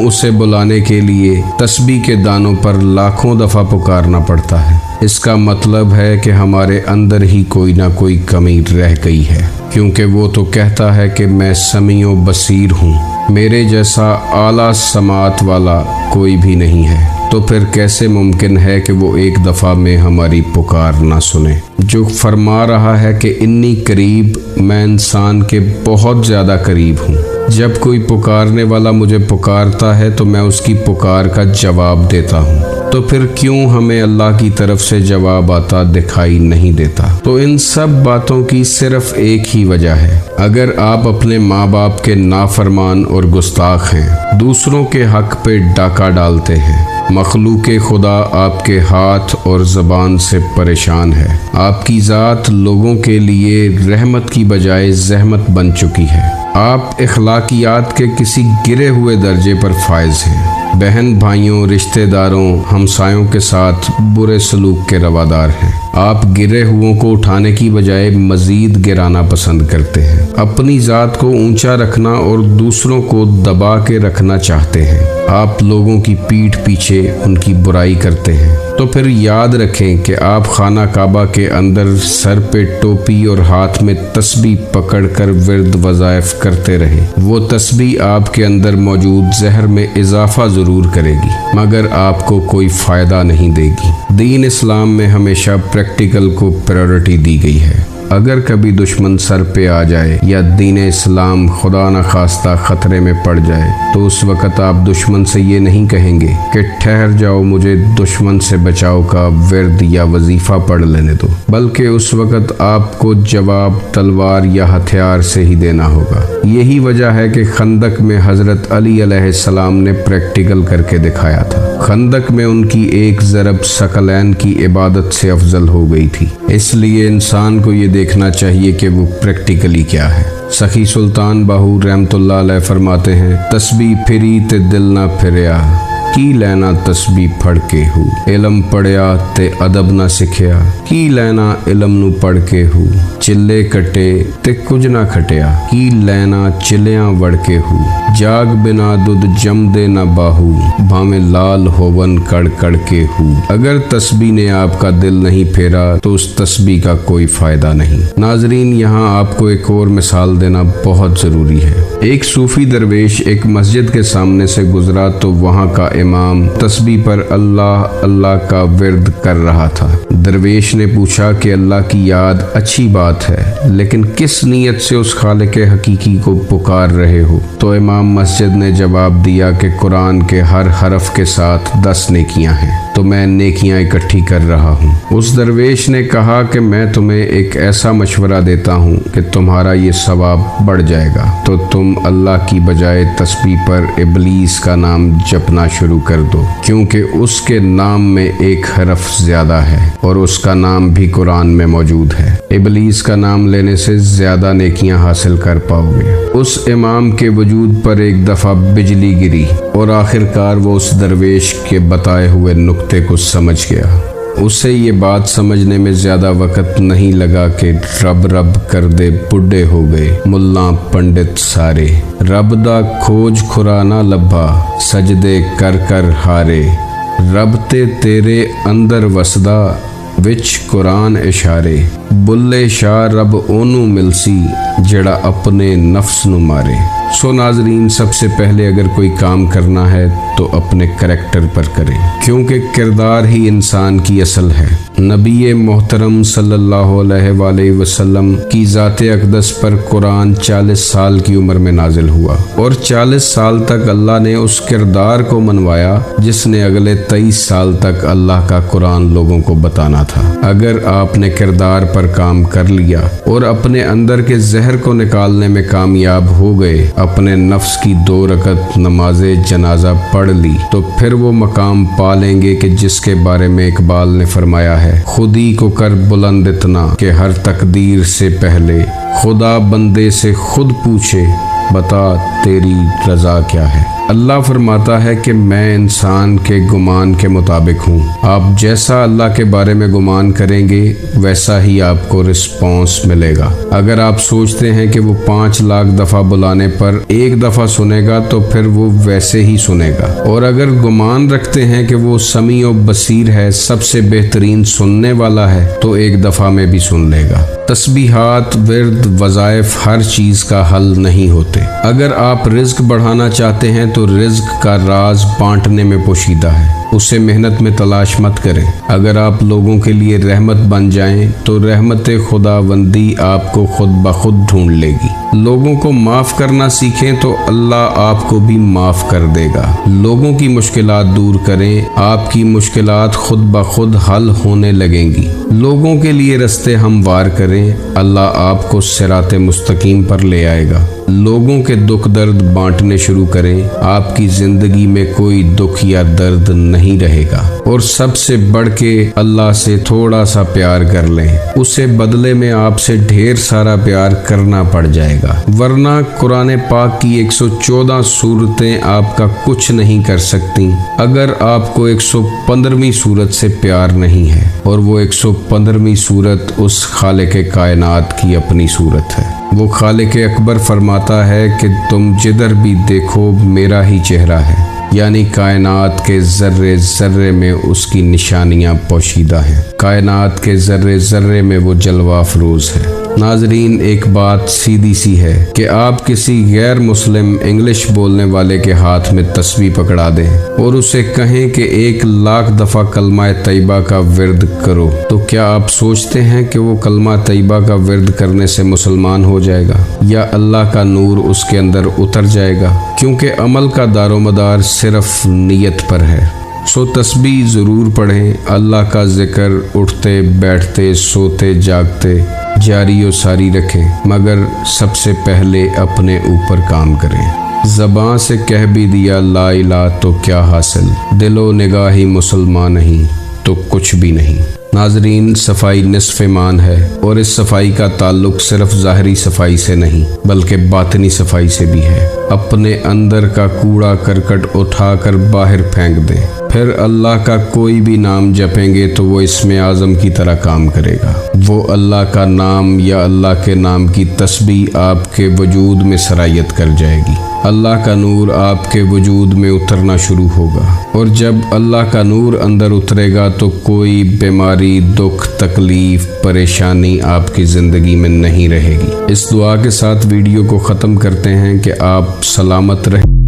اسے بلانے کے لیے تسبیح کے دانوں پر لاکھوں دفعہ پکارنا پڑتا ہے؟ اس کا مطلب ہے کہ ہمارے اندر ہی کوئی نہ کوئی کمی رہ گئی ہے، کیونکہ وہ تو کہتا ہے کہ میں سمیع و بصیر ہوں، میرے جیسا اعلیٰ سماعت والا کوئی بھی نہیں ہے، تو پھر کیسے ممکن ہے کہ وہ ایک دفعہ میں ہماری پکار نہ سنے؟ جو فرما رہا ہے کہ انی قریب، میں انسان کے بہت زیادہ قریب ہوں۔ جب کوئی پکارنے والا مجھے پکارتا ہے تو میں اس کی پکار کا جواب دیتا ہوں، تو پھر کیوں ہمیں اللہ کی طرف سے جواب آتا دکھائی نہیں دیتا؟ تو ان سب باتوں کی صرف ایک ہی وجہ ہے، اگر آپ اپنے ماں باپ کے نافرمان اور گستاخ ہیں، دوسروں کے حق پہ ڈاکہ ڈالتے ہیں، مخلوق خدا آپ کے ہاتھ اور زبان سے پریشان ہے، آپ کی ذات لوگوں کے لیے رحمت کی بجائے زحمت بن چکی ہے، آپ اخلاقیات کے کسی گرے ہوئے درجے پر فائز ہیں، بہن بھائیوں، رشتہ داروں، ہمسایوں کے ساتھ برے سلوک کے روادار ہیں، آپ گرے ہوئوں کو اٹھانے کی بجائے مزید گرانا پسند کرتے ہیں، اپنی ذات کو اونچا رکھنا اور دوسروں کو دبا کے رکھنا چاہتے ہیں، آپ لوگوں کی پیٹھ پیچھے ان کی برائی کرتے ہیں، تو پھر یاد رکھیں کہ آپ خانہ کعبہ کے اندر سر پہ ٹوپی اور ہاتھ میں تسبیح پکڑ کر ورد وظائف کرتے رہے، وہ تسبیح آپ کے اندر موجود زہر میں اضافہ ضرور کرے گی، مگر آپ کو کوئی فائدہ نہیں دے گی۔ دین اسلام میں ہمیشہ پریکٹیکل کو پریورٹی دی گئی ہے۔ اگر کبھی دشمن سر پہ آ جائے یا دین اسلام خدا نخواستہ خطرے میں پڑ جائے تو اس وقت آپ دشمن سے یہ نہیں کہیں گے کہ ٹھہر جاؤ، مجھے دشمن سے بچاؤ کا ورد یا وظیفہ پڑھ لینے دو، بلکہ اس وقت آپ کو جواب تلوار یا ہتھیار سے ہی دینا ہوگا۔ یہی وجہ ہے کہ خندق میں حضرت علی علیہ السلام نے پریکٹیکل کر کے دکھایا تھا۔ خندق میں ان کی ایک ضرب ثقلین کی عبادت سے افضل ہو گئی تھی، اس لیے انسان کو یہ دیکھنا چاہیے کہ وہ پریکٹیکلی کیا ہے۔ سخی سلطان باہو رحمت اللہ علیہ فرماتے ہیں، تسبیح پھری تے دل نہ پھریا، کی لینا تسبیح پڑھ کے ہو، علم پڑھیا تے ادب نہ سکھیا، کی لینا علم نو پڑھ کے ہو، چلے کٹے تے کچھ نہ کھٹیا، کی لینا چلیاں وڑ کے ہو، جاگ بنا دودھ جم دے نہ باہو، بھامے لال ہوون کڑ کڑ کے ہو۔ اگر تسبیح نے آپ کا دل نہیں پھیرا تو اس تسبیح کا کوئی فائدہ نہیں۔ ناظرین، یہاں آپ کو ایک اور مثال دینا بہت ضروری ہے۔ ایک صوفی درویش ایک مسجد کے سامنے سے گزرا تو وہاں کا امام تسبیح پر اللہ اللہ کا ورد کر رہا تھا۔ درویش نے پوچھا کہ اللہ کی یاد اچھی بات ہے، لیکن کس نیت سے اس خالق حقیقی کو پکار رہے ہو؟ تو امام مسجد نے جواب دیا کہ قرآن کے ہر حرف کے ساتھ 10 نیکیاں ہیں، تو میں نیکیاں اکٹھی کر رہا ہوں۔ اس درویش نے کہا کہ میں تمہیں ایک ایسا مشورہ دیتا ہوں کہ تمہارا یہ ثواب بڑھ جائے گا، تو تم اللہ کی بجائے تسبیح پر ابلیس کا نام جپنا شروع کر دو، کیونکہ اس کے نام میں ایک حرف زیادہ ہے اور اس کا نام بھی قرآن میں موجود ہے۔ ابلیس کا نام لینے سے زیادہ نیکیاں حاصل کر پاؤ گے۔ اس امام کے وجود پر ایک دفعہ بجلی گری اور آخرکار وہ اس درویش کے بتائے ہوئے نقطے کو سمجھ گیا۔ اسے یہ بات سمجھنے میں زیادہ وقت نہیں لگا کہ رب رب کر دے بڈھے ہو گئے ملا پنڈت سارے، رب دا کھوج کھرا نہ لبھا، سجدے کر کر ہارے، رب تے تیرے اندر وسدا وچ قرآن اشارے، بلے شاہ رب اونوں ملسی جڑا اپنے نفس نو مارے۔ سو ناظرین، سب سے پہلے اگر کوئی کام کرنا ہے تو اپنے کریکٹر پر کریں، کیونکہ کردار ہی انسان کی اصل ہے۔ نبی محترم صلی اللہ علیہ وآلہ وسلم کی ذات اقدس پر قرآن 40 سال کی عمر میں نازل ہوا، اور 40 سال تک اللہ نے اس کردار کو منوایا جس نے اگلے 23 سال تک اللہ کا قرآن لوگوں کو بتانا تھا۔ اگر آپ نے کردار پر کام کر لیا اور اپنے اندر کے زہر کو نکالنے میں کامیاب ہو گئے، اپنے نفس کی 2 رکعت نماز جنازہ پڑھ لی، تو پھر وہ مقام پا لیں گے کہ جس کے بارے میں اقبال نے فرمایا ہے، خود ہی کو کر بلند اتنا کہ ہر تقدیر سے پہلے خدا بندے سے خود پوچھے، بتا تیری رضا کیا ہے۔ اللہ فرماتا ہے کہ میں انسان کے گمان کے مطابق ہوں، آپ جیسا اللہ کے بارے میں گمان کریں گے ویسا ہی آپ کو رسپانس ملے گا۔ اگر آپ سوچتے ہیں کہ وہ 5 لاکھ دفعہ بلانے پر 1 دفعہ سنے گا تو پھر وہ ویسے ہی سنے گا، اور اگر گمان رکھتے ہیں کہ وہ سمیع و بصیر ہے، سب سے بہترین سننے والا ہے، تو 1 دفعہ میں بھی سن لے گا۔ تسبیحات، ورد، وظائف ہر چیز کا حل نہیں ہوتے۔ اگر آپ رزق بڑھانا چاہتے ہیں تو رزق کا راز بانٹنے میں پوشیدہ ہے، اسے محنت میں تلاش مت کریں۔ اگر آپ لوگوں کے لیے رحمت بن جائیں تو رحمت خداوندی آپ کو خود بخود ڈھونڈ لے گی۔ لوگوں کو معاف کرنا سیکھیں تو اللہ آپ کو بھی معاف کر دے گا۔ لوگوں کی مشکلات دور کریں، آپ کی مشکلات خود بخود حل ہونے لگیں گی۔ لوگوں کے لیے رستے ہموار کریں، اللہ آپ کو صراط مستقیم پر لے آئے گا۔ لوگوں کے دکھ درد بانٹنے شروع کریں، آپ کی زندگی میں کوئی دکھ یا درد نہیں رہے گا۔ اور سب سے بڑھ کے اللہ سے تھوڑا سا پیار کر لیں، اسے بدلے میں آپ سے ڈھیر سارا پیار کرنا پڑ جائے گا، ورنہ قرآن پاک کی 114 سورتیں آپ کا کچھ نہیں کر سکتی اگر آپ کو 115ویں سورت سے پیار نہیں ہے، اور وہ 115ویں سورت اس خالق کائنات کی اپنی سورت ہے۔ وہ خالق اکبر فرماتا ہے کہ تم جدھر بھی دیکھو میرا ہی چہرہ ہے، یعنی کائنات کے ذرے ذرے میں اس کی نشانیاں پوشیدہ ہیں، کائنات کے ذرے ذرے میں وہ جلوہ افروز ہے۔ ناظرین، ایک بات سیدھی سی ہے کہ آپ کسی غیر مسلم انگلش بولنے والے کے ہاتھ میں تسبیح پکڑا دیں اور اسے کہیں کہ 1,00,000 دفعہ کلمہ طیبہ کا ورد کرو، تو کیا آپ سوچتے ہیں کہ وہ کلمہ طیبہ کا ورد کرنے سے مسلمان ہو جائے گا یا اللہ کا نور اس کے اندر اتر جائے گا؟ کیونکہ عمل کا دار و مدار صرف نیت پر ہے۔ سو تسبیح ضرور پڑھیں، اللہ کا ذکر اٹھتے بیٹھتے سوتے جاگتے جاری و ساری رکھیں، مگر سب سے پہلے اپنے اوپر کام کریں۔ زبان سے کہہ بھی دیا لا الہ تو کیا حاصل، دل و نگاہی مسلمان نہیں تو کچھ بھی نہیں۔ ناظرین، صفائی نصف ایمان ہے، اور اس صفائی کا تعلق صرف ظاہری صفائی سے نہیں بلکہ باطنی صفائی سے بھی ہے۔ اپنے اندر کا کوڑا کرکٹ اٹھا کر باہر پھینک دیں، پھر اللہ کا کوئی بھی نام جپیں گے تو وہ اسم اعظم کی طرح کام کرے گا۔ وہ اللہ کا نام یا اللہ کے نام کی تسبیح آپ کے وجود میں سرایت کر جائے گی۔ اللہ کا نور آپ کے وجود میں اترنا شروع ہوگا، اور جب اللہ کا نور اندر اترے گا تو کوئی بیماری، دکھ، تکلیف، پریشانی آپ کی زندگی میں نہیں رہے گی۔ اس دعا کے ساتھ ویڈیو کو ختم کرتے ہیں کہ آپ سلامت رہیں۔